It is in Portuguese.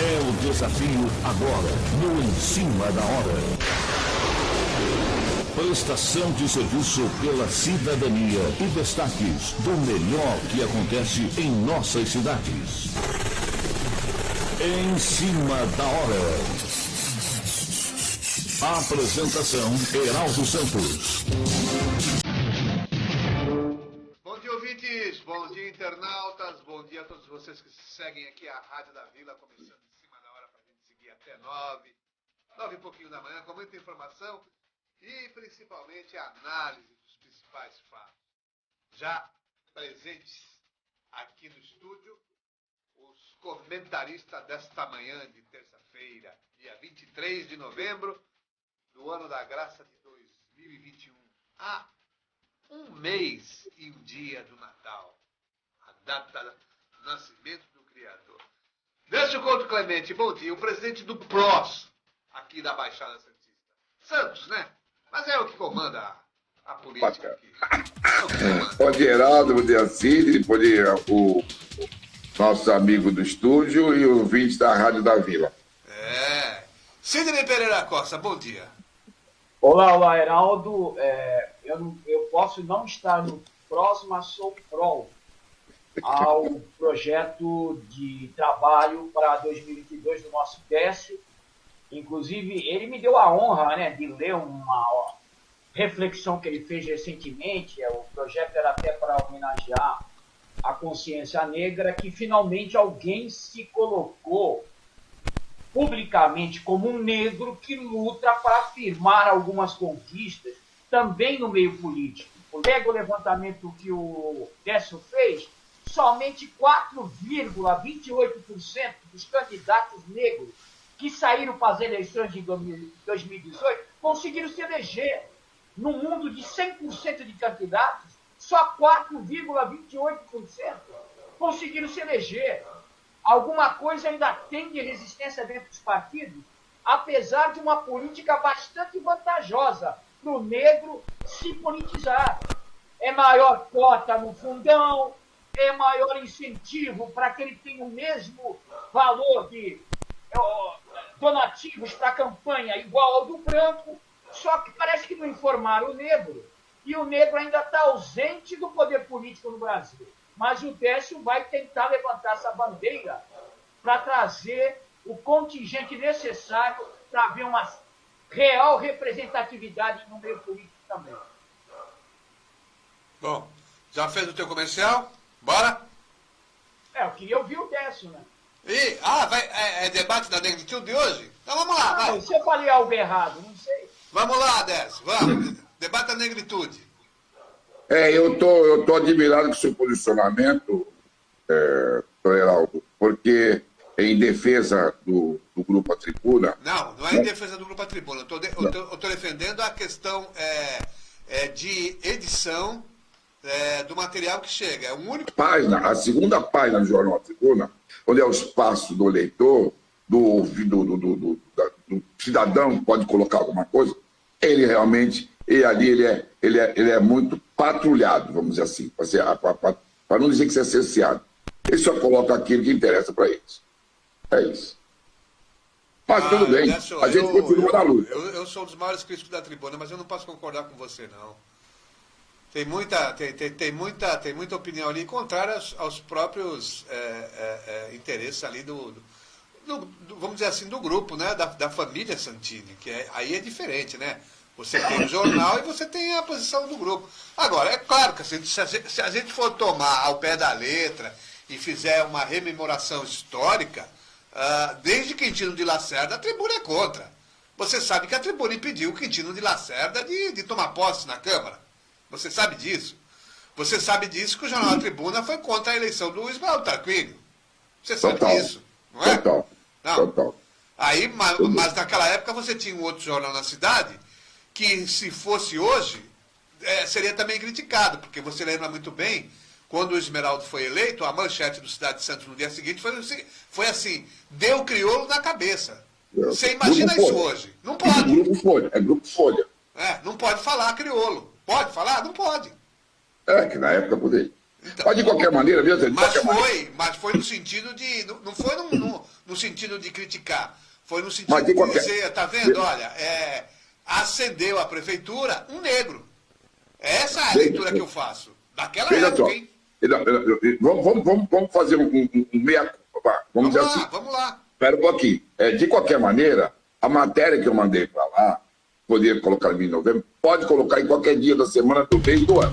É o desafio agora, no Em Cima da Hora. Prestação de serviço pela cidadania e destaques do melhor que acontece em nossas cidades. Em Cima da Hora. Apresentação, Heraldo Santos. Bom dia, ouvintes. Bom dia, internautas. Bom dia a todos vocês que seguem aqui a Rádio da Vila, começando Em Cima da Hora para a gente seguir até 9 e pouquinho da manhã, com muita informação e principalmente a análise dos principais fatos. Já presentes aqui no estúdio, os comentaristas desta manhã de terça-feira, dia 23 de novembro do ano da graça de 2021. Há um mês e um dia do Natal, a data do nascimento do Criador. Deixa o Couto Clemente, bom dia, o presidente do PROS, aqui da Baixada Santista. Santos, né? Mas é o que comanda a política aqui. Bom dia, Heraldo, bom dia, Cid, bom dia, o nosso amigo do estúdio e o ouvinte da Rádio da Vila. Sidney Pereira Costa, bom dia. Olá, Heraldo. Eu posso não estar no PROS, mas sou pró ao projeto de trabalho para 2022 do nosso Décio. Inclusive, ele me deu a honra, né, de ler uma reflexão que ele fez recentemente. O projeto era até para homenagear a consciência negra, que finalmente alguém se colocou publicamente como um negro que luta para afirmar algumas conquistas também no meio político. Pega o levantamento que o Décio fez, somente 4,28% dos candidatos negros que saíram para as eleições de 2018 conseguiram se eleger. No mundo de 100% de candidatos, só 4,28% conseguiram se eleger. Alguma coisa ainda tem de resistência dentro dos partidos, apesar de uma política bastante vantajosa para o negro se politizar. É maior cota no fundão, é maior incentivo para que ele tenha o mesmo valor de donativos para a campanha igual ao do branco, só que parece que não informaram o negro, e o negro ainda está ausente do poder político no Brasil. Mas o Décio vai tentar levantar essa bandeira para trazer o contingente necessário para haver uma real representatividade no meio político também. Bom, já fez o teu comercial? Bora? Eu queria ouvir o Décio, né? É debate da negritude de hoje? Então vamos lá, vai. Se eu falei algo errado, não sei. Vamos lá, Décio, vamos. Debate da negritude. Eu tô admirado com o seu posicionamento, Heraldo, porque em defesa do Grupo A Tribuna... Não é em defesa do Grupo A Tribuna. Eu tô defendendo a questão de edição do material que chega. É o único... A segunda página do Jornal A Tribuna, onde é o espaço do leitor, do cidadão que pode colocar alguma coisa, ele realmente... E ali ele é muito patrulhado, vamos dizer assim, para não dizer que isso é cerceado. Ele só coloca aquilo que interessa para eles. É isso. Mas tudo bem, a gente continua na luta. Eu sou um dos maiores críticos da tribuna, mas eu não posso concordar com você, não. Tem muita opinião ali contrária aos próprios interesses ali vamos dizer assim, do grupo, né, da família Santini, que aí é diferente, né? Você tem o jornal e você tem a posição do grupo. Agora, é claro que se a gente for tomar ao pé da letra e fizer uma rememoração histórica, desde Quintino de Lacerda, a tribuna é contra. Você sabe que a tribuna impediu o Quintino de Lacerda de tomar posse na Câmara. Você sabe disso. Você sabe disso que o jornal da Tribuna foi contra a eleição do Ismael Tarquínio. Você sabe disso, não é? Total. Não. Total. Aí, mas naquela época você tinha um outro jornal na cidade que, se fosse hoje, seria também criticado, porque você lembra muito bem, quando o Esmeraldo foi eleito, a manchete do Cidade de Santos no dia seguinte foi assim, deu crioulo na cabeça. Você imagina isso hoje? Não pode. Grupo Folha. Não pode falar crioulo. Pode falar? Não pode. Que na época poderia. Então, mas de qualquer maneira, mesmo. Mas foi no sentido de. Não foi no sentido de criticar. Foi no sentido Mas de de qualquer- dizer, tá vendo, olha, acendeu a prefeitura um negro. Essa é a leitura que eu faço. Daquela Veja época, só. hein? Vamos fazer um meia-culpa. Vamos dizer assim. Vamos lá. Espera um pouquinho. De qualquer maneira, a matéria que eu mandei para lá, poderia colocar em novembro, pode colocar em qualquer dia da semana do mês do ano.